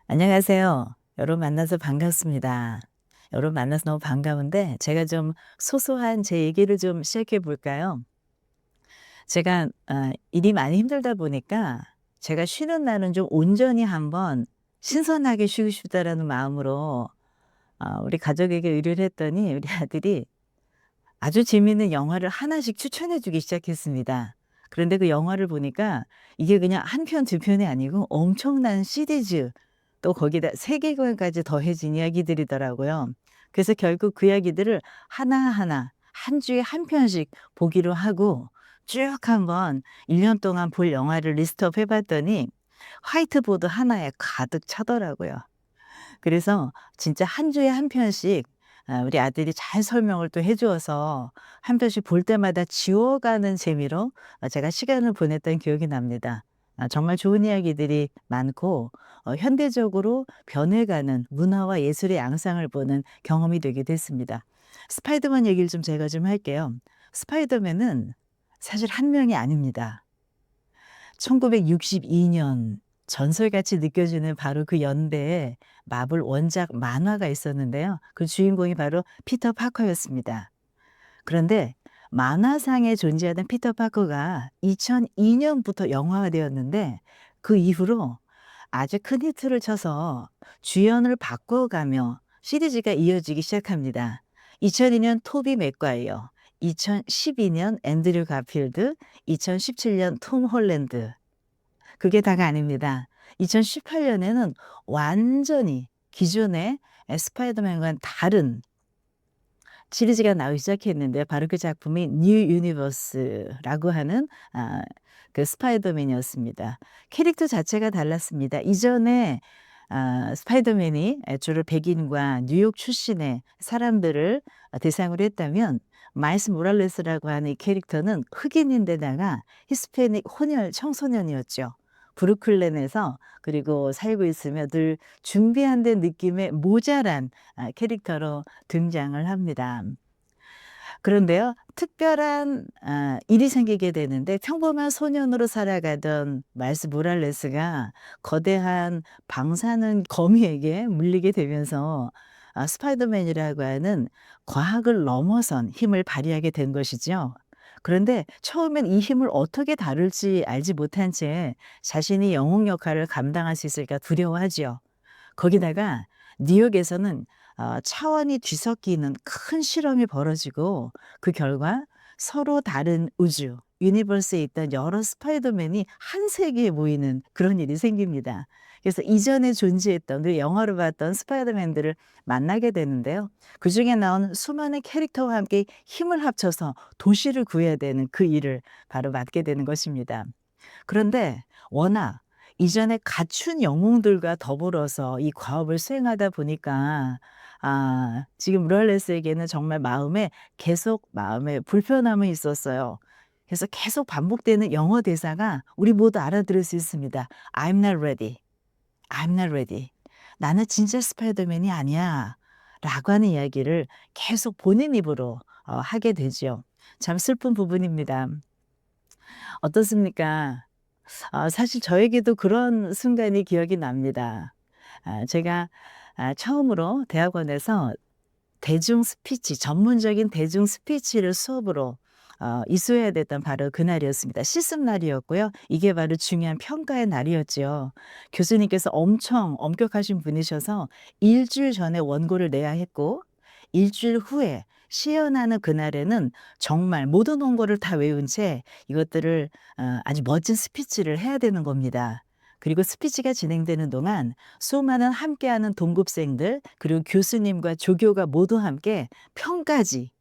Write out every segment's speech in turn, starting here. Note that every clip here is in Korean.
안녕하세요. 여러분 만나서 반갑습니다. 여러분 만나서 너무 반가운데 제가 좀 소소한 제 얘기를 좀 시작해 볼까요? 제가 일이 많이 힘들다 보니까 제가 쉬는 날은 좀 온전히 한번 신선하게 쉬고 싶다라는 마음으로 우리 가족에게 의뢰를 했더니 우리 아들이 아주 재미있는 영화를 하나씩 추천해 주기 시작했습니다. 그런데 그 영화를 보니까 이게 그냥 한 편, 두 편이 아니고 엄청난 시리즈, 또 거기다 세계관까지 더해진 이야기들이더라고요. 그래서 결국 그 이야기들을 하나하나 한 주에 한 편씩 보기로 하고 쭉 한번 1년 동안 볼 영화를 리스트업 해 봤더니 화이트보드 하나에 가득 차더라고요. 그래서 진짜 한 주에 한 편씩 우리 아들이 잘 설명을 또 해 주어서 한 편씩 볼 때마다 지워가는 재미로 제가 시간을 보냈던 기억이 납니다. 정말 좋은 이야기들이 많고 현대적으로 변해가는 문화와 예술의 양상을 보는 경험이 되게 됐습니다. 스파이더맨 얘기를 좀 제가 좀 할게요. 스파이더맨은 사실 한 명이 아닙니다. 1962년 전설같이 느껴지는 바로 그 연대에 마블 원작 만화가 있었는데요. 그 주인공이 바로 피터 파커였습니다. 그런데 만화상에 존재하던 피터 파커가 2002 년부터 영화화되었는데 그 이후로 아주 큰 히트를 쳐서 주연을 바꿔가며 시리즈가 이어지기 시작합니다. 2002년 토비 맥과이어, 2012년 앤드류 가필드, 2017년 톰 홀랜드. 그게 다가 아닙니다. 2018 년에는 완전히 기존의 스파이더맨과는 다른 시리즈가 나오기 시작했는데 바로 그 작품이 뉴 유니버스라고 하는 그 스파이더맨이었습니다. 캐릭터 자체가 달랐습니다. 이전에 스파이더맨이 주로 백인과 뉴욕 출신의 사람들을 대상으로 했다면 마일스 모랄레스라고 하는 이 캐릭터는 흑인인데다가 히스패닉 혼혈 청소년이었죠. 브루클린에서 그리고 살고 있으며 늘 준비한 듯 느낌의 모자란 캐릭터로 등장을 합니다. 그런데요, 특별한 일이 생기게 되는데 평범한 소년으로 살아가던 마일스 모랄레스가 거대한 방사능 거미에게 물리게 되면서 스파이더맨이라고 하는 과학을 넘어선 힘을 발휘하게 된 것이죠. 그런데 처음엔 이 힘을 어떻게 다룰지 알지 못한 채 자신이 영웅 역할을 감당할 수 있을까 두려워하지요. 거기다가 뉴욕에서는 차원이 뒤섞이는 큰 실험이 벌어지고 그 결과 서로 다른 우주 유니버스에 있던 여러 스파이더맨이 한 세계에 모이는 그런 일이 생깁니다. 그래서 이전에 존재했던 그 영화로 봤던 스파이더맨들을 만나게 되는데요. 그중에 나온 수많은 캐릭터와 함께 힘을 합쳐서 도시를 구해야 되는 그 일을 바로 맡게 되는 것입니다. 그런데 워낙 이전에 갖춘 영웅들과 더불어서 이 과업을 수행하다 보니까 지금 르알레스에게는 정말 마음에 불편함이 있었어요. 그래서 계속 반복되는 영어 대사가 우리 모두 알아들을 수 있습니다. "I'm not ready. I'm not ready. 나는 진짜 스파이더맨이 아니야." 라고 하는 이야기를 계속 본인 입으로 하게 되죠. 참 슬픈 부분입니다. 어떻습니까? 사실 저에게도 그런 순간이 기억이 납니다. 제가 처음으로 대학원에서 대중 스피치 전문적인 대중 스피치를 수업으로 이수해야 됐던 바로 그날이었습니다. 실습날이었고요. 이게 바로 중요한 평가의 날이었지요. 교수님께서 엄청 엄격하신 분이셔서 일 주일 전에 원고를 내야 했고 일 주일 후에 시연하는 그날에는 정말 모든 원고를 다 외운 채 이것들을 아주 멋진 스피치를 해야 되는 겁니다. 그리고 스피치가 진행되는 동안 수많은 함께하는 동급생들 그리고 교수님과 조교가 모두 함께 평가지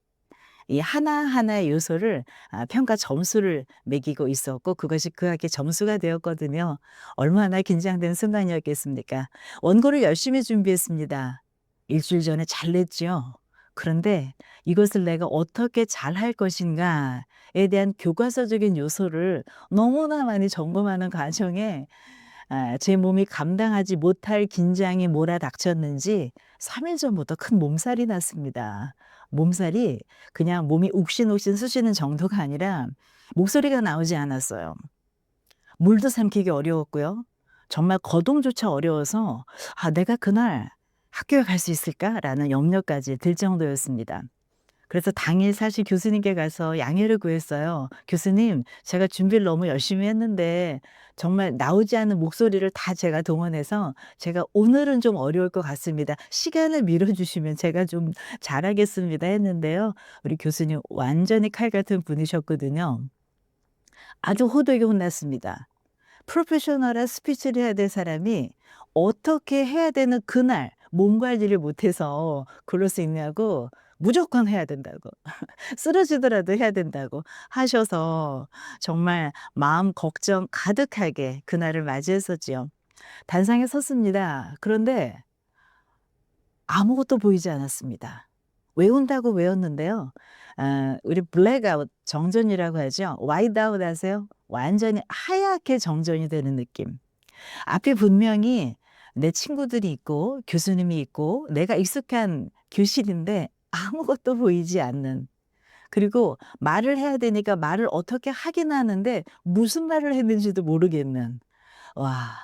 이 하나하나의 요소를 평가 점수를 매기고 있었고 그것이 그 학기의 점수가 되었거든요. 얼마나 긴장된 순간이었겠습니까. 원고를 열심히 준비했습니다. 일 주일 전에 잘 냈죠. 그런데 이것을 내가 어떻게 잘할 것인가에 대한 교과서적인 요소를 너무나 많이 점검하는 과정에 제 몸이 감당하지 못할 긴장이 몰아닥쳤는지 3일 전부터 큰 몸살이 났습니다. 몸살이 그냥 몸이 욱신욱신 쑤시는 정도가 아니라 목소리가 나오지 않았어요. 물도 삼키기 어려웠고요. 정말 거동조차 어려워서 '아 내가 그날 학교에 갈 수 있을까?'라는 염려까지 들 정도였습니다. 그래서 당일 사실 교수님께 가서 양해를 구했어요. "교수님 제가 준비를 너무 열심히 했는데 정말 나오지 않는 목소리를 다 제가 동원해서 제가 오늘은 좀 어려울 것 같습니다. 시간을 미뤄 주시면 제가 좀 잘하겠습니다." 했는데요. 우리 교수님 완전히 칼 같은 분이셨거든요. 아주 호되게 혼났습니다. 프로페셔널한 스피치를 해야 될 사람이 어떻게 해야 되는 그날 몸 관리를 못해서 그럴 수 있냐고 무조건 해야 된다고 쓰러지더라도 해야 된다고 하셔서 정말 마음 걱정 가득하게 그날을 맞이했었지요. 단상에 섰습니다. 그런데 아무것도 보이지 않았습니다. 외운다고 외웠는데요. 우리 블랙아웃 정전이라고 하죠. 와이드아웃 아세요? 완전히 하얗게 정전이 되는 느낌. 앞에 분명히 내 친구들이 있고 교수님이 있고 내가 익숙한 교실인데 아무것도 보이지 않는, 그리고 말을 해야 되니까 말을 어떻게 하긴 하는데 무슨 말을 했는지도 모르겠는. 와.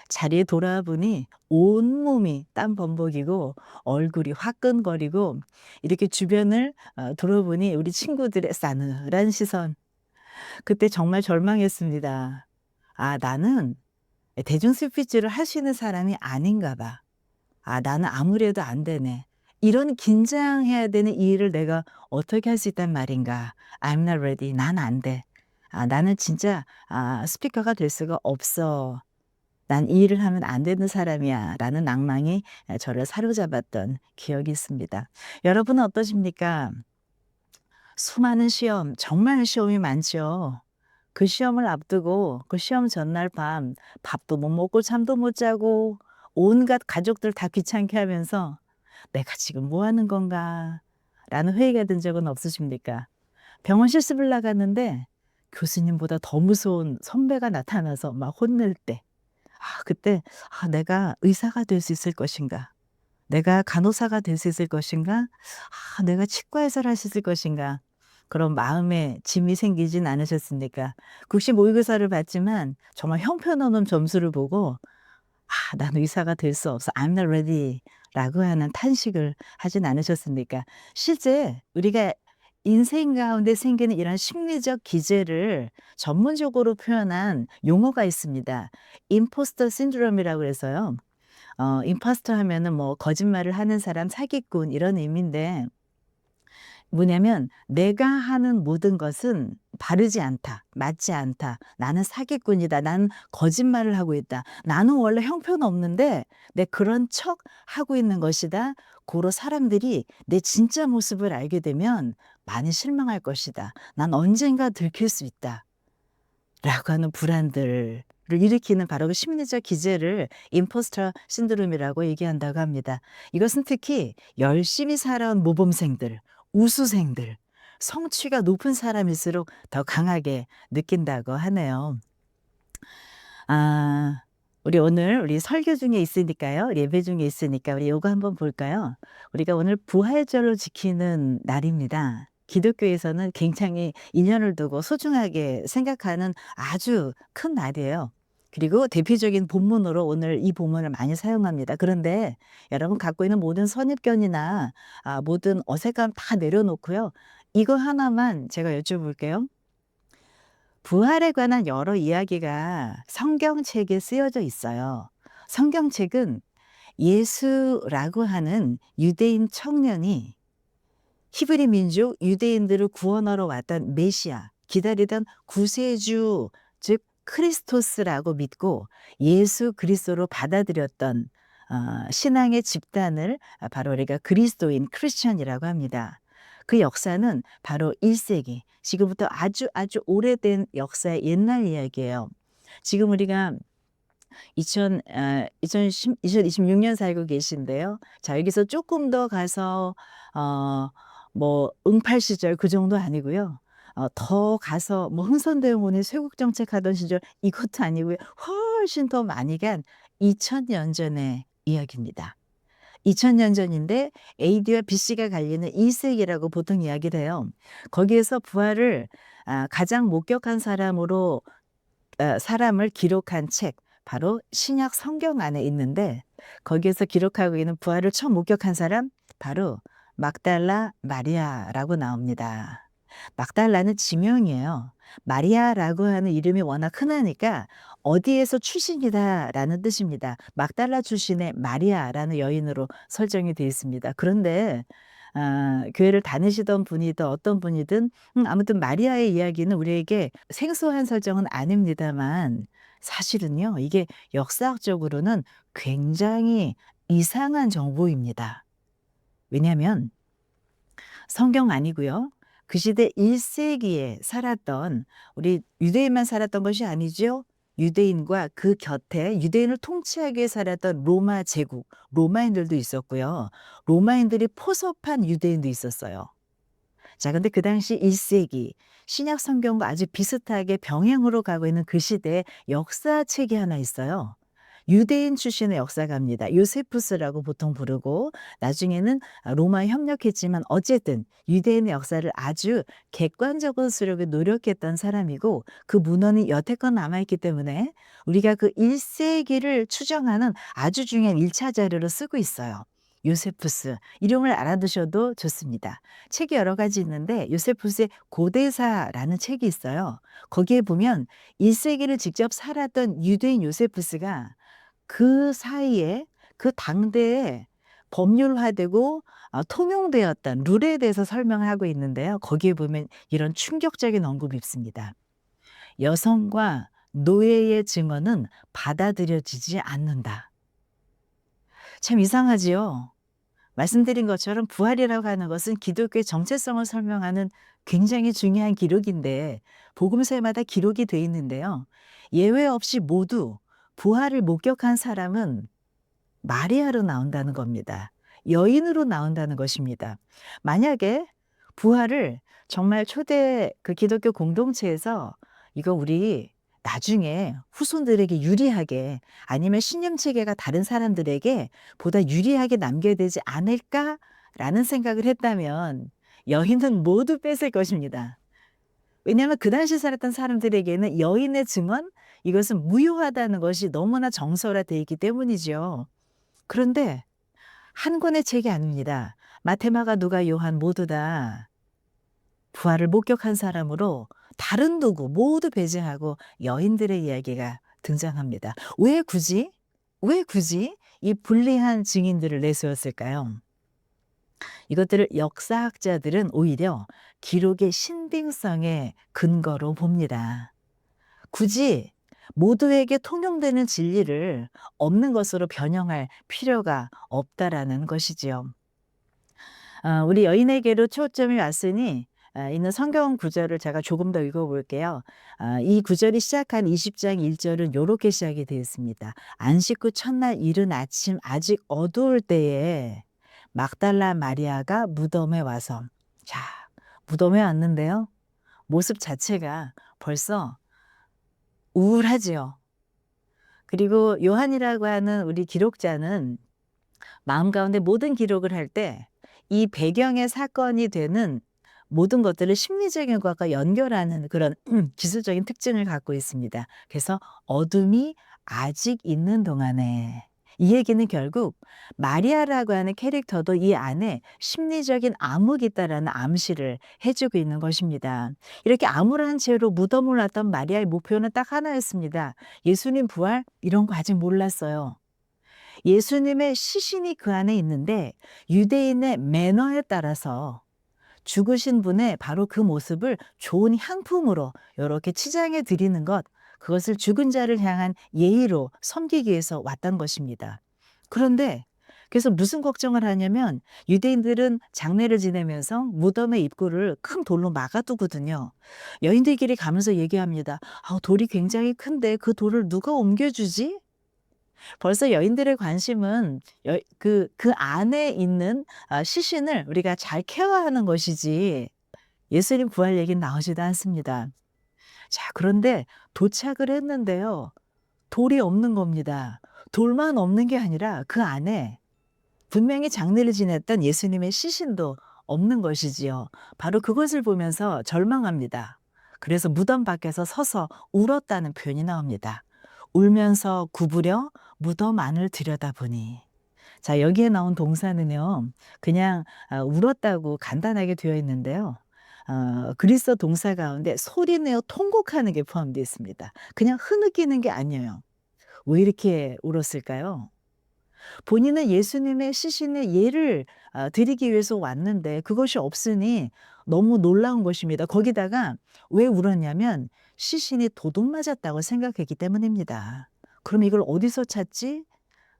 자리에 돌아보니 온몸이 땀 범벅이고 얼굴이 화끈거리고 이렇게 주변을 돌아보니 우리 친구들의 싸늘한 시선. 그때 정말 절망했습니다. '아 나는 대중 스피치를 할 수 있는 사람이 아닌가 봐. 아 나는 아무래도 안 되네. 이런 긴장해야 되는 이 일을 내가 어떻게 할 수 있단 말인가. I'm not ready. 난 안 돼. 아 나는 진짜 스피커가 될 수가 없어. 난 이 일을 하면 안 되는 사람이야.'라는 낭망이 저를 사로잡았던 기억이 있습니다. 여러분은 어떠십니까? 수많은 시험, 정말 시험이 많죠. 그 시험을 앞두고 그 시험 전날 밤 밥도 못 먹고 잠도 못 자고 온갖 가족들 다 귀찮게 하면서 '내가 지금 뭐 하는 건가.'라는 회의가 든 적은 없으십니까? 병원 실습을 나갔는데 교수님보다 더 무서운 선배가 나타나서 막 혼낼 때, 그때 '아 내가 의사가 될 수 있을 것인가? 내가 간호사가 될 수 있을 것인가? 내가 치과의사를 할 수 있을 것인가?' 그런 마음에 짐이 생기진 않으셨습니까? 국시 모의고사를 봤지만 정말 형편없는 점수를 보고 '나는 의사가 될 수 없어. I'm not ready.'라고 하는 탄식을 하진 않으셨습니까? 실제 우리가 인생 가운데 생기는 이런 심리적 기제를 전문적으로 표현한 용어가 있습니다. 임포스터 신드롬이라고 해서요. 임포스터 하면은 뭐 거짓말을 하는 사람, 사기꾼 이런 의미인데, 뭐냐면 '내가 하는 모든 것은 바르지 않다. 맞지 않다. 나는 사기꾼이다. 나는 거짓말을 하고 있다. 나는 원래 형편없는데 내 그런 척하고 있는 것이다.' 고로 사람들이 내 진짜 모습을 알게 되면 많이 실망할 것이다. '난 언젠가 들킬 수 있다.' 라고 하는 불안들을 일으키는 바로 그 심리적 기제를 임포스터 신드롬이라고 얘기한다고 합니다. 이것은 특히 열심히 살아온 모범생들, 우수생들, 성취가 높은 사람일수록 더 강하게 느낀다고 하네요. 아 우리 오늘 우리 설교 중에 있으니까요. 예배 중에 있으니까 우리 요거 한번 볼까요? 우리가 오늘 부활절로 지키는 날입니다. 기독교에서는 굉장히 인연을 두고 소중하게 생각하는 아주 큰 날이에요. 그리고 대표적인 본문으로 오늘 이 본문을 많이 사용합니다. 그런데 여러분 갖고 있는 모든 선입견이나 모든 어색감 다 내려놓고요. 이거 하나만 제가 여쭤볼게요. 부활에 관한 여러 이야기가 성경책에 쓰여져 있어요. 성경책은 예수라고 하는 유대인 청년이 히브리 민족 유대인들을 구원하러 왔던 메시아, 기다리던 구세주, 즉 크리스토스라고 믿고 예수 그리스도로 받아들였던 신앙의 집단을 바로 우리가 그리스도인 크리스천이라고 합니다. 그 역사는 바로 1 세기, 지금부터 아주 아주 오래된 역사의 옛날 이야기예요. 지금 우리가 2026년 살고 계신데요. 자 여기서 조금 더 가서 뭐 응팔 시절 그 정도 아니고요. 더 가서 뭐 흥선대원군이 쇄국 정책하던 시절 이것도 아니고요. 훨씬 더 많이 간 2000년 전의 이야기입니다. 2000년 전인데 AD와 BC가 갈리는 1 세기라고 보통 이야기를 해요. 거기에서 부활을 가장 목격한 사람으로 사람을 기록한 책, 바로 신약 성경 안에 있는데 거기에서 기록하고 있는 부활을 처음 목격한 사람 바로 막달라 마리아라고 나옵니다. 막달라는 지명이에요. 마리아라고 하는 이름이 워낙 흔하니까 어디에서 출신이다라는 뜻입니다. 막달라 출신의 마리아라는 여인으로 설정이 되어 있습니다. 그런데 교회를 다니시던 분이든 어떤 분이든 아무튼 마리아의 이야기는 우리에게 생소한 설정은 아닙니다만 사실은요, 이게 역사학적으로는 굉장히 이상한 정보입니다. 왜냐하면 성경 아니고요. 그 시대 1 세기에 살았던 우리 유대인만 살았던 것이 아니죠. 유대인과 그 곁에 유대인을 통치하기 위해 살았던 로마 제국, 로마인들도 있었고요. 로마인들이 포섭한 유대인도 있었어요. 자, 근데 그 당시 1 세기 신약 성경과 아주 비슷하게 병행으로 가고 있는 그 시대에 역사책이 하나 있어요. 유대인 출신의 역사가입니다. 요세푸스라고 보통 부르고 나중에는 로마에 협력했지만 어쨌든 유대인의 역사를 아주 객관적으로 쓰려고 노력했던 사람이고 그 문헌이 여태껏 남아 있기 때문에 우리가 그 1 세기를 추정하는 아주 중요한 1차 자료로 쓰고 있어요. 요세푸스 이름을 알아두셔도 좋습니다. 책이 여러 가지 있는데 요세푸스의 고대사라는 책이 있어요. 거기에 보면 1 세기를 직접 살았던 유대인 요세푸스가 그 사이에 그 당대에 법률화되고 통용되었던 룰에 대해서 설명을 하고 있는데요. 거기에 보면 이런 충격적인 언급이 있습니다. "여성과 노예의 증언은 받아들여지지 않는다." 참 이상하지요. 말씀드린 것처럼 부활이라고 하는 것은 기독교의 정체성을 설명하는 굉장히 중요한 기록인데 복음서마다 기록이 돼 있는데요. 예외 없이 모두 부활을 목격한 사람은 마리아로 나온다는 겁니다. 여인으로 나온다는 것입니다. 만약에 부활을 정말 초대 그 기독교 공동체에서 이거 우리 나중에 후손들에게 유리하게 아니면 신념 체계가 다른 사람들에게 보다 유리하게 남겨야 되지 않을까라는 생각을 했다면 여인은 모두 뺏을 것입니다. 왜냐하면 그 당시 살았던 사람들에게는 여인의 증언 이것은 무효하다는 것이 너무나 정설화되어 있기 때문이죠. 그런데 한 권의 책이 아닙니다. 마태, 마가, 누가, 요한 모두 다 부활을 목격한 사람으로 다른 누구 모두 배제하고 여인들의 이야기가 등장합니다. 왜 굳이 이 불리한 증인들을 내세웠을까요? 이것들을 역사학자들은 오히려 기록의 신빙성의 근거로 봅니다. 굳이 모두에게 통용되는 진리를 없는 것으로 변형할 필요가 없다라는 것이지요. 우리 여인에게로 초점이 왔으니 있는 성경 구절을 제가 조금 더 읽어 볼게요. 이 구절이 시작한 20장 1절은 요렇게 시작이 되어 있습니다. "안식 후 첫날 이른 아침 아직 어두울 때에 막달라 마리아가 무덤에 와서." 자, 무덤에 왔는데요. 모습 자체가 벌써 우울하지요. 그리고 요한이라고 하는 우리 기록자는 마음 가운데 모든 기록을 할 때 이 배경의 사건이 되는 모든 것들을 심리적인 것과 연결하는 그런 기술적인 특징을 갖고 있습니다. 그래서 "어둠이 아직 있는 동안에." 이 얘기는 결국 마리아라고 하는 캐릭터도 이 안에 심리적인 암흑이 있다라는 암시를 해 주고 있는 것입니다. 이렇게 암울한 채로 무덤을 왔던 마리아의 목표는 딱 하나였습니다. 예수님 부활 이런 거 아직 몰랐어요. 예수님의 시신이 그 안에 있는데 유대인의 매너에 따라서 죽으신 분의 바로 그 모습을 좋은 향품으로 요렇게 치장해 드리는 것, 그것을 죽은 자를 향한 예의로 섬기기 위해서 왔던 것입니다. 그런데 그래서 무슨 걱정을 하냐면 유대인들은 장례를 지내면서 무덤의 입구를 큰 돌로 막아 두거든요. 여인들끼리 가면서 얘기합니다. 돌이 굉장히 큰데 그 돌을 누가 옮겨 주지?" 벌써 여인들의 관심은 그 안에 있는 시신을 우리가 잘 케어하는 것이지 예수님 부활 얘기는 나오지도 않습니다. 자, 그런데 도착을 했는데요. 돌이 없는 겁니다. 돌만 없는 게 아니라 그 안에 분명히 장례를 지냈던 예수님의 시신도 없는 것이지요. 바로 그것을 보면서 절망합니다. 그래서 무덤 밖에서 서서 울었다는 표현이 나옵니다. 울면서 구부려 무덤 안을 들여다보니. 자, 여기에 나온 동사는요. 그냥 울었다고 간단하게 되어 있는데요. 그리스어 동사 가운데 소리내어 통곡하는 게 포함되어 있습니다. 그냥 흐느끼는 게 아니에요. 왜 이렇게 울었을까요? 본인은 예수님의 시신의 예를 드리기 위해서 왔는데 그것이 없으니 너무 놀라운 것입니다. 거기다가 왜 울었냐면 시신이 도둑 맞았다고 생각했기 때문입니다. 그럼 이걸 어디서 찾지?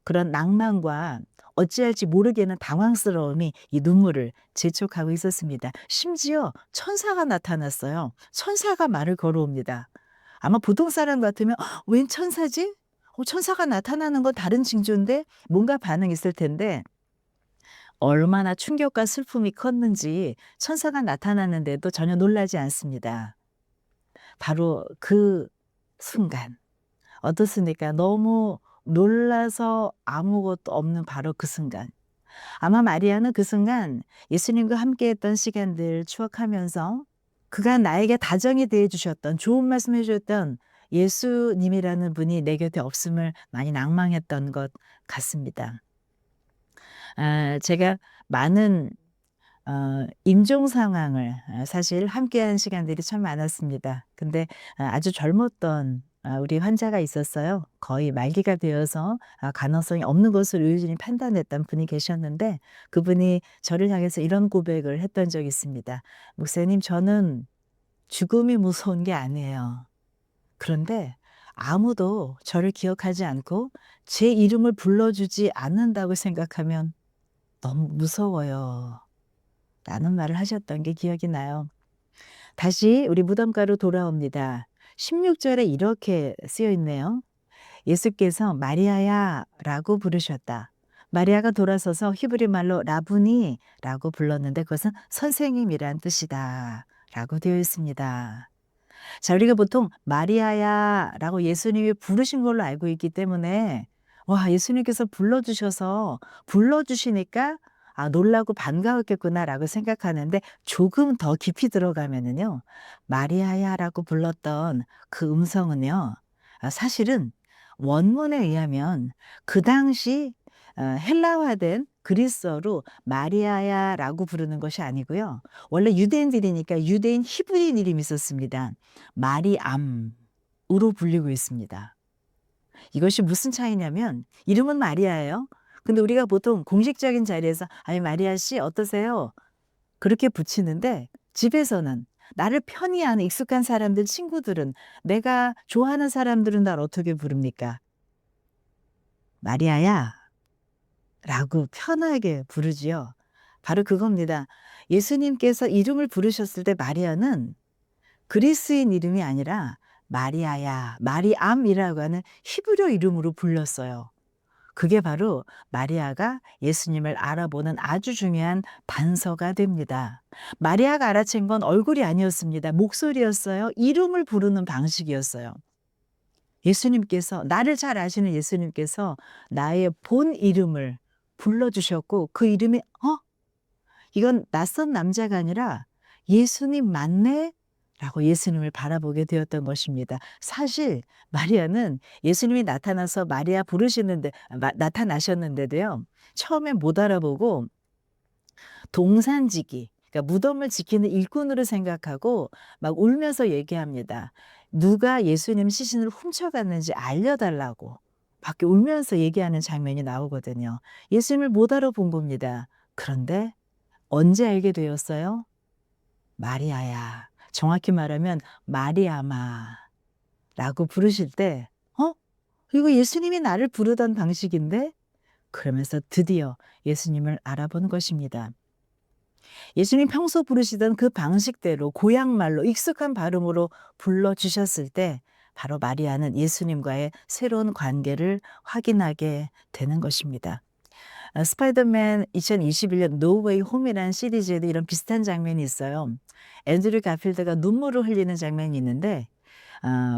그런 낭만과 어찌할지 모르겠는 당황스러움이 이 눈물을 재촉하고 있었습니다. 심지어 천사가 나타났어요. 천사가 말을 걸어옵니다. 아마 보통 사람 같으면 웬 천사지? 천사가 나타나는 건 다른 징조인데 뭔가 반응이 있을 텐데 얼마나 충격과 슬픔이 컸는지 천사가 나타났는데도 전혀 놀라지 않습니다. 바로 그 순간 어떻습니까? 너무 놀라서 아무것도 없는 바로 그 순간. 아마 마리아는 그 순간 예수님과 함께했던 시간들 추억하면서 그간 나에게 다정히 대해 주셨던 좋은 말씀해 주셨던 예수님이라는 분이 내 곁에 없음을 많이 낭망했던 것 같습니다. 제가 많은 임종 상황을 사실 함께한 시간들이 참 많았습니다. 근데 아주 젊었던 우리 환자가 있었어요. 거의 말기가 되어서 가능성이 없는 것으로 의료진이 판단했던 분이 계셨는데 그분이 저를 향해서 이런 고백을 했던 적이 있습니다. "목사님, 저는 죽음이 무서운 게 아니에요. 그런데 아무도 저를 기억하지 않고 제 이름을 불러주지 않는다고 생각하면 너무 무서워요." 라는 말을 하셨던 게 기억이 나요. 다시 우리 무덤가로 돌아옵니다. 16절에 이렇게 쓰여 있네요. 예수께서 "마리아야" 라고 부르셨다. 마리아가 돌아서서 히브리 말로 라부니 라고 불렀는데 그것은 선생님이란 뜻이다 라고 되어 있습니다. 자, 우리가 보통 마리아야 라고 예수님이 부르신 걸로 알고 있기 때문에 와, 예수님께서 불러주시니까 놀라고 반가웠겠구나라고 생각하는데 조금 더 깊이 들어가면은요. 마리아야라고 불렀던 그 음성은요. 사실은 원문에 의하면 그 당시 헬라화된 그리스어로 마리아야라고 부르는 것이 아니고요. 원래 유대인들이니까 유대인 히브리인 이름이 있었습니다. 마리암으로 불리고 있습니다. 이것이 무슨 차이냐면 이름은 마리아예요. 근데 우리가 보통 공식적인 자리에서 "아이, 마리아 씨 어떠세요?" 그렇게 붙이는데 집에서는 나를 편히 아는 익숙한 사람들, 친구들은, 내가 좋아하는 사람들은 날 어떻게 부릅니까? "마리아야." 라고 편하게 부르지요. 바로 그겁니다. 예수님께서 이름을 부르셨을 때 마리아는 그리스인 이름이 아니라 마리아야, 마리암이라고 하는 히브리어 이름으로 불렸어요. 그게 바로 마리아가 예수님을 알아보는 아주 중요한 단서가 됩니다. 마리아가 알아챈 건 얼굴이 아니었습니다. 목소리였어요. 이름을 부르는 방식이었어요. 예수님께서, 나를 잘 아시는 예수님께서 나의 본 이름을 불러주셨고 그 이름이 이건 낯선 남자가 아니라 '예수님 맞네?' 라고 예수님을 바라보게 되었던 것입니다. 사실 마리아는 예수님이 나타나서 마리아 부르시는데 나타나셨는데도요. 처음에 못 알아보고 동산지기, 그러니까 무덤을 지키는 일꾼으로 생각하고 막 울면서 얘기합니다. 누가 예수님 시신을 훔쳐갔는지 알려달라고 막 울면서 얘기하는 장면이 나오거든요. 예수님을 못 알아본 겁니다. 그런데 언제 알게 되었어요? 마리아야. 정확히 말하면 마리아마라고 부르실 때 이거 예수님이 나를 부르던 방식인데? 그러면서 드디어 예수님을 알아본 것입니다. 예수님 평소 부르시던 그 방식대로 고향말로 익숙한 발음으로 불러주셨을 때 바로 마리아는 예수님과의 새로운 관계를 확인하게 되는 것입니다. 스파이더맨 2021년 노웨이 홈이라는 시리즈에도 이런 비슷한 장면이 있어요. 앤드류 가필드가 눈물을 흘리는 장면이 있는데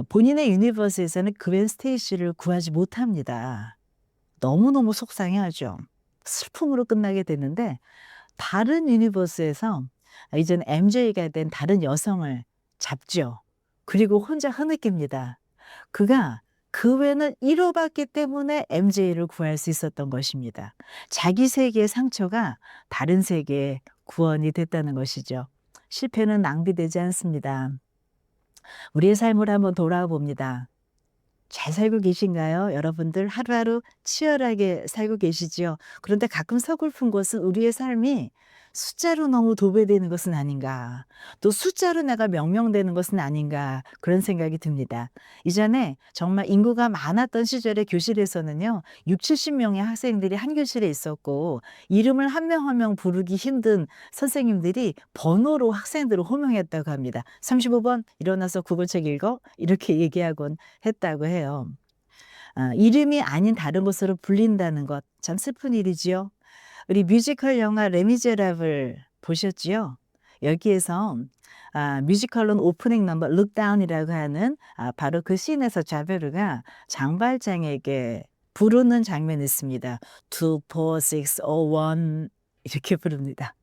본인의 유니버스에서는 그웬 스테이시를 구하지 못합니다. 너무너무 속상해하죠. 슬픔으로 끝나게 되는데 다른 유니버스에서 이제는 MJ가 된 다른 여성을 잡죠. 그리고 혼자 흐느낍니다. 그가 그 외는 잃어봤기 때문에 MJ를 구할 수 있었던 것입니다. 자기 세계의 상처가 다른 세계의 구원이 됐다는 것이죠. 실패는 낭비되지 않습니다. 우리의 삶을 한번 돌아봅니다. 잘 살고 계신가요? 여러분들 하루하루 치열하게 살고 계시지요? 그런데 가끔 서글픈 것은 우리의 삶이 숫자로 너무 도배되는 것은 아닌가, 또 숫자로 내가 명명되는 것은 아닌가, 그런 생각이 듭니다. 이전에 정말 인구가 많았던 시절에 교실에서는요, 60-70명의 학생들이 한 교실에 있었고 이름을 한 명 한 명 부르기 힘든 선생님들이 번호로 학생들을 호명했다고 합니다. 35번 일어나서 국어책 읽어, 이렇게 얘기하곤 했다고 해요. 이름이 아닌 다른 것으로 불린다는 것, 참 슬픈 일이지요. 우리 뮤지컬 영화 레미제라블 보셨지요? 여기에서 뮤지컬론 오프닝 넘버 Look Down이라고 하는 바로 그 씬에서 자베르가 장발장에게 부르는 장면이 있습니다. 2, 4, 6, 5, 1 이렇게 부릅니다.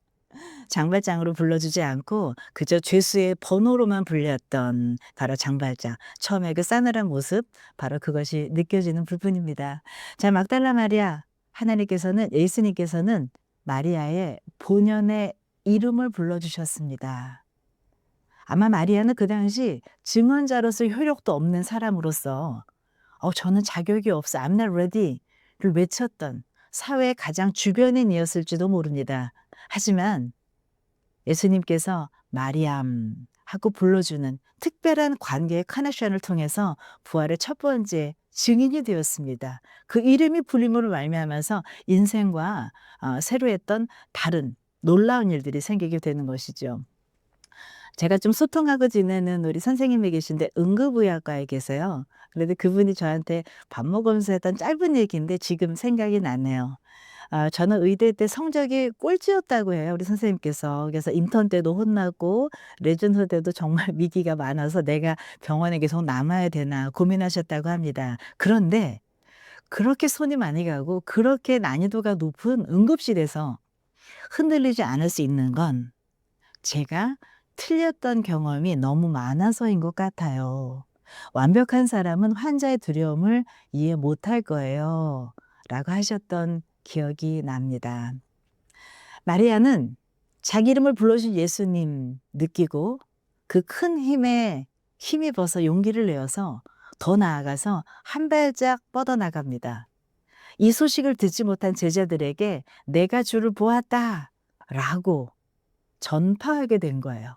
장발장으로 불러주지 않고 그저 죄수의 번호로만 불렸던 바로 장발장. 처음에 그 싸늘한 모습, 바로 그것이 느껴지는 부분입니다. 자, 막달라 마리아, 하나님께서는, 예수님께서는 마리아의 본연의 이름을 불러주셨습니다. 아마 마리아는 그 당시 증언자로서 효력도 없는 사람으로서 저는 자격이 없어, I'm not ready를 외쳤던 사회의 가장 주변인이었을지도 모릅니다. 하지만 예수님께서 마리암 하고 불러주는 특별한 관계의 커넥션을 통해서 부활의 첫 번째 증인이 되었습니다. 그 이름이 불림으로 말미암아서 인생과 새로 했던 다른 놀라운 일들이 생기게 되는 것이죠. 제가 좀 소통하고 지내는 우리 선생님이 계신데 응급의학과에 계세요. 그런데 그분이 저한테 밥 먹으면서 했던 짧은 얘기인데 지금 생각이 나네요. 저는 의대 때 성적이 꼴찌였다고 해요, 우리 선생님께서. 그래서 인턴 때도 혼나고 레전트 때도 정말 미기가 많아서 '내가 병원에 계속 남아야 되나.' 고민하셨다고 합니다. 그런데 그렇게 손이 많이 가고 그렇게 난이도가 높은 응급실에서 흔들리지 않을 수 있는 건 제가 틀렸던 경험이 너무 많아서인 것 같아요. "완벽한 사람은 환자의 두려움을 이해 못할 거예요." 라고 하셨던 기억이 납니다. 마리아는 자기 이름을 불러주신 예수님 느끼고 그 큰 힘에 힘입어서 용기를 내어서 더 나아가서 한 발짝 뻗어나갑니다. 이 소식을 듣지 못한 제자들에게 "내가 주를 보았다." 라고 전파하게 된 거예요.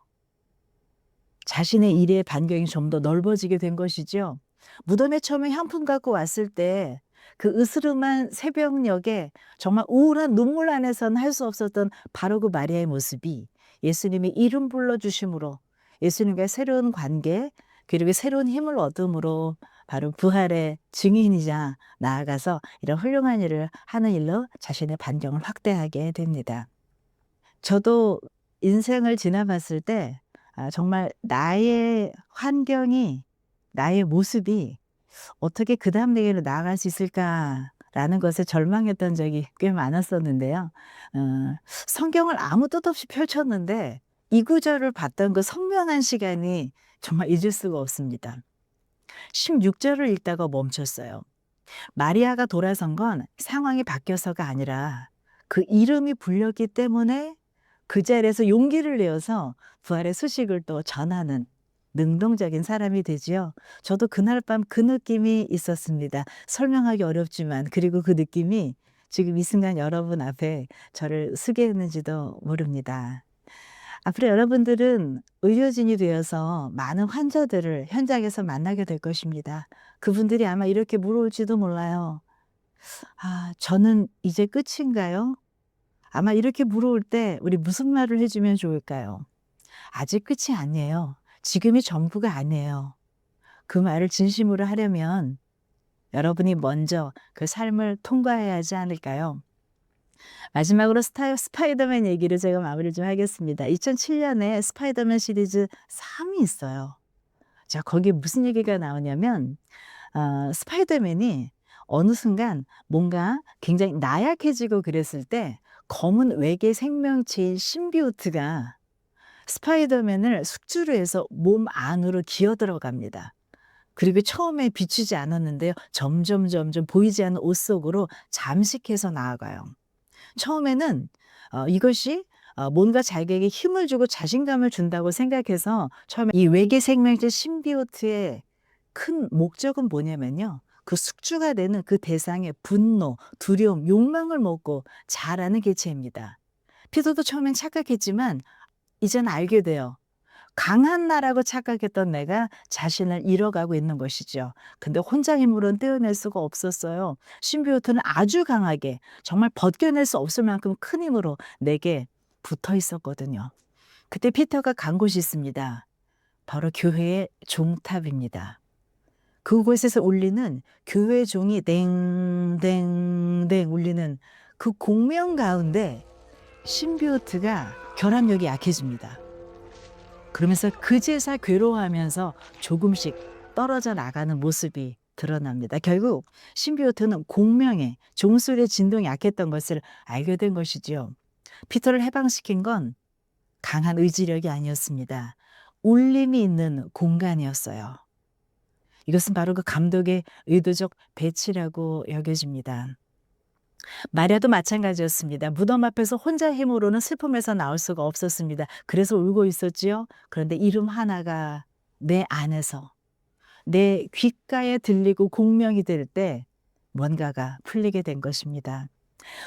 자신의 일의 반경이 좀 더 넓어지게 된 것이죠. 무덤에 처음에 향품 갖고 왔을 때 그 으스름한 새벽녘에 정말 우울한 눈물 안에서는 할 수 없었던 바로 그 마리아의 모습이 예수님이 이름 불러주심으로, 예수님과의 새로운 관계, 그리고 새로운 힘을 얻음으로 바로 부활의 증인이자 나아가서 이런 훌륭한 일을 하는 일로 자신의 반경을 확대하게 됩니다. 저도 인생을 지나봤을 때 정말 나의 환경이, 나의 모습이 '어떻게 그다음 내일로 나아갈 수 있을까.'라는 것에 절망했던 적이 꽤 많았었는데요. 어 성경을 아무 뜻 없이 펼쳤는데 이 구절을 봤던 그 성면한 시간이 정말 잊을 수가 없습니다. 16절을 읽다가 멈췄어요. 마리아가 돌아선 건 상황이 바뀌어서가 아니라 그 이름이 불렸기 때문에 그 자리에서 용기를 내어서 부활의 소식을 또 전하는 능동적인 사람이 되지요. 저도 그날 밤 그 느낌이 있었습니다. 설명하기 어렵지만, 그리고 그 느낌이 지금 이 순간 여러분 앞에 저를 서게 했는지도 모릅니다. 앞으로 여러분들은 의료진이 되어서 많은 환자들을 현장에서 만나게 될 것입니다. 그분들이 아마 이렇게 물어올지도 몰라요. 저는 이제 끝인가요?" 아마 이렇게 물어올 때 우리 무슨 말을 해 주면 좋을까요? 아직 끝이 아니에요. 지금이 전부가 아니에요. 그 말을 진심으로 하려면 여러분이 먼저 그 삶을 통과해야 하지 않을까요? 마지막으로 스파이더맨 얘기를 제가 마무리를 좀 하겠습니다. 2007년에 스파이더맨 시리즈 3이 있어요. 자, 거기에 무슨 얘기가 나오냐면 스파이더맨이 어느 순간 뭔가 굉장히 나약해지고 그랬을 때 검은 외계 생명체인 신비오트가 스파이더맨을 숙주로 해서 몸 안으로 기어 들어갑니다. 그리고 처음에 비추지 않았는데요. 점점 보이지 않는 옷 속으로 잠식해서 나아가요. 처음에는 이것이 뭔가 자기에게 힘을 주고 자신감을 준다고 생각해서 처음에 이 외계 생명체 신비오트의 큰 목적은 뭐냐면요. 그 숙주가 되는 그 대상의 분노, 두려움, 욕망을 먹고 자라는 개체입니다. 피터도 처음엔 착각했지만 이제는 알게 돼요. 강한 나라고 착각했던 내가 자신을 잃어가고 있는 것이죠. 근데 혼자 힘으로는 떼어낼 수가 없었어요. 신비오트는 아주 강하게 정말 벗겨낼 수 없을 만큼 큰 힘으로 내게 붙어 있었거든요. 그때 피터가 간 곳이 있습니다. 바로 교회의 종탑입니다. 그곳에서 울리는 교회 종이 댕댕댕 울리는 그 공명 가운데 신비오트가 결합력이 약해집니다. 그러면서 그제서 괴로워하면서 조금씩 떨어져 나가는 모습이 드러납니다. 결국 신비오트는 공명에 종소리의 진동이 약했던 것을 알게 된 것이지요. 피터를 해방시킨 건 강한 의지력이 아니었습니다. 울림이 있는 공간이었어요. 이것은 바로 그 감독의 의도적 배치라고 여겨집니다. 마리아도 마찬가지였습니다. 무덤 앞에서 혼자 힘으로는 슬픔에서 나올 수가 없었습니다. 그래서 울고 있었지요. 그런데 이름 하나가 내 안에서 내 귓가에 들리고 공명이 될 때 뭔가가 풀리게 된 것입니다.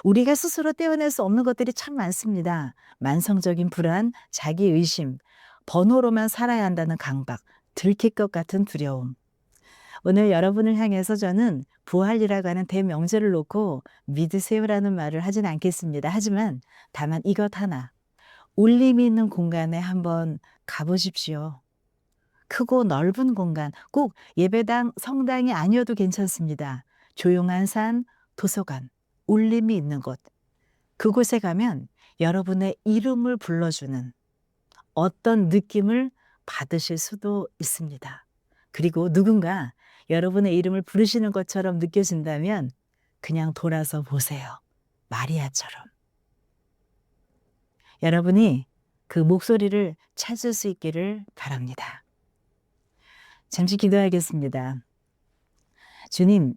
우리가 스스로 떼어낼 수 없는 것들이 참 많습니다. 만성적인 불안, 자기의심, 번호로만 살아야 한다는 강박, 들킬 것 같은 두려움. 오늘 여러분을 향해서 저는 부활이라고 하는 대명제를 놓고 믿으세요라는 말을 하진 않겠습니다. 하지만 다만 이것 하나, 울림이 있는 공간에 한번 가보십시오. 크고 넓은 공간, 꼭 예배당, 성당이 아니어도 괜찮습니다. 조용한 산, 도서관, 울림이 있는 곳. 그곳에 가면 여러분의 이름을 불러주는 어떤 느낌을 받으실 수도 있습니다. 그리고 누군가 여러분의 이름을 부르시는 것처럼 느껴진다면 그냥 돌아서 보세요. 마리아처럼. 여러분이 그 목소리를 찾을 수 있기를 바랍니다. 잠시 기도하겠습니다. 주님,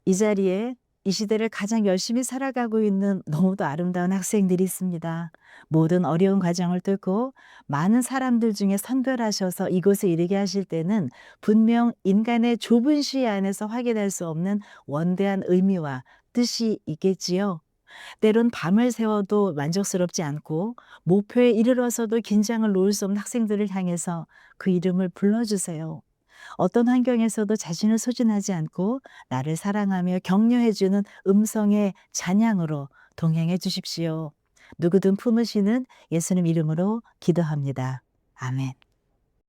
이 자리에 이 시대를 가장 열심히 살아가고 있는 너무도 아름다운 학생들이 있습니다. 모든 어려운 과정을 뚫고 많은 사람들 중에 선별하셔서 이곳에 이르게 하실 때는 분명 인간의 좁은 시야 안에서 확인할 수 없는 원대한 의미와 뜻이 있겠지요. 때론 밤을 새워도 만족스럽지 않고 목표에 이르러서도 긴장을 놓을 수 없는 학생들을 향해서 그 이름을 불러주세요. 어떤 환경에서도 자신을 소진하지 않고 나를 사랑하며 격려해 주는 음성의 찬양으로 동행해 주십시오. 누구든 품으시는 예수님 이름으로 기도합니다. 아멘.